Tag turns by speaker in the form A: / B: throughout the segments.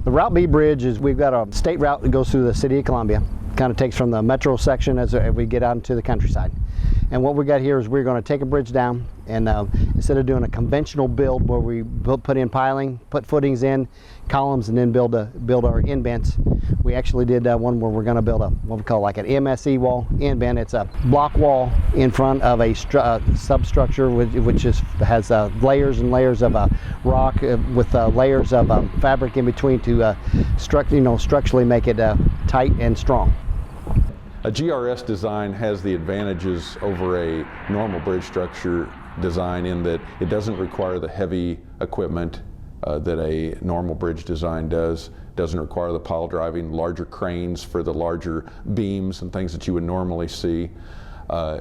A: The Route B bridge is, we've got a state route that goes through the city of Columbia. Kind of takes from the metro section as we get out into the countryside. And what we got here is we're going to take a bridge down, and instead of doing a conventional build where we put in piling, put footings in, columns, and then build our indents, we actually did one where we're going to build what we call like an MSE wall indent. It's a block wall in front of a substructure which has layers and layers of rock with layers of fabric in between to structurally make it tight and strong.
B: A GRS design has the advantages over a normal bridge structure design in that it doesn't require the heavy equipment that a normal bridge design does. Doesn't require the pile driving, larger cranes for the larger beams and things that you would normally see.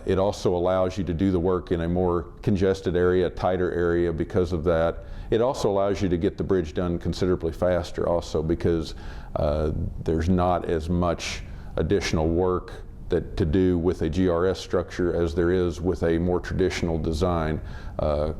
B: It also allows you to do the work in a more congested area, tighter area because of that. It also allows you to get the bridge done considerably faster also because there's not as much additional work to do with a GRS structure as there is with a more traditional design.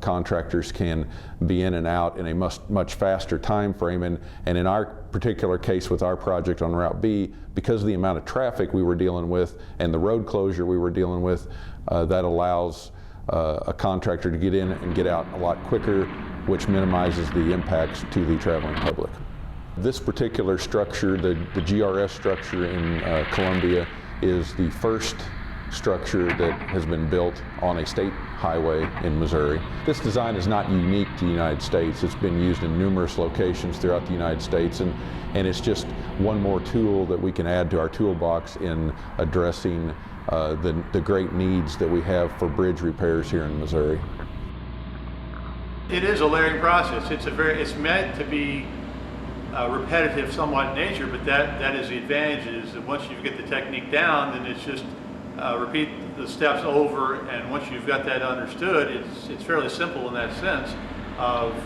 B: Contractors can be in and out in a much faster time frame, and in our particular case with our project on Route B, because of the amount of traffic we were dealing with and the road closure we were dealing with, that allows a contractor to get in and get out a lot quicker, which minimizes the impacts to the traveling public. This particular structure, the GRS structure in Columbia, is the first structure that has been built on a state highway in Missouri. This design is not unique to the United States. It's been used in numerous locations throughout the United States, and it's just one more tool that we can add to our toolbox in addressing the great needs that we have for bridge repairs here in Missouri.
C: It is a layering process. It's meant to be repetitive somewhat in nature, but that is the advantage, is that once you get the technique down, then it's just repeat the steps over, and once you've got that understood, it's fairly simple in that sense of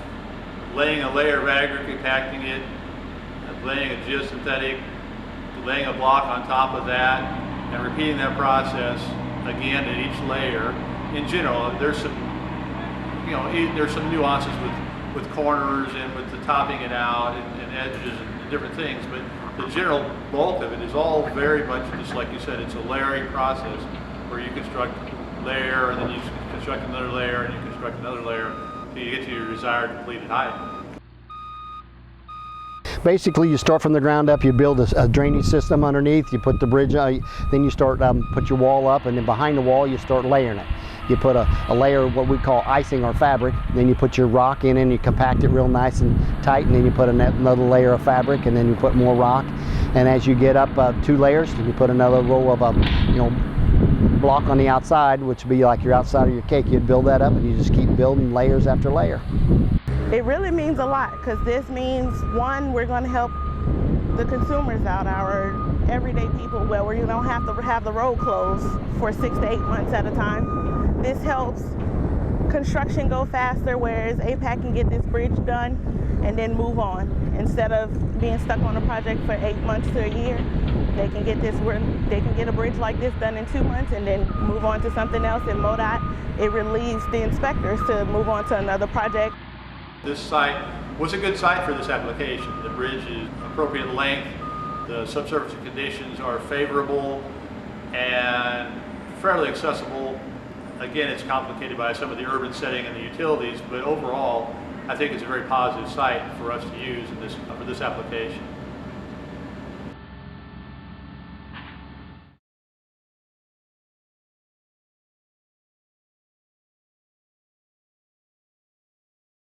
C: laying a layer of aggregate, compacting it, laying a geosynthetic, laying a block on top of that, and repeating that process again at each layer. In general, there's some nuances with corners and with the topping it out and edges and different things, but the general bulk of it is all very much just like you said. It's a layering process where you construct a layer, and then you construct another layer, and you construct another layer until you get to your desired completed height.
A: Basically, you start from the ground up, you build a drainage system underneath, you put the bridge on, then you start put your wall up, and then behind the wall you start layering it. You put a layer of what we call icing or fabric, then you put your rock in and you compact it real nice and tight, and then you put another layer of fabric, and then you put more rock. And as you get up 2 layers, you put another row of block on the outside, which would be like your outside of your cake. You'd build that up and you just keep building layers after layer.
D: It really means a lot, because this means, one, we're going to help the consumers out, our everyday people, where you don't have to have the road closed for 6 to 8 months at a time. This helps construction go faster, whereas APAC can get this bridge done and then move on. Instead of being stuck on a project for 8 months to a year, they can get a bridge like this done in 2 months and then move on to something else. In MODOT, it relieves the inspectors to move on to another project.
C: This site was a good site for this application. The bridge is appropriate length, the subsurface conditions are favorable and fairly accessible. Again, it's complicated by some of the urban setting and the utilities, but overall, I think it's a very positive site for us to use for this application.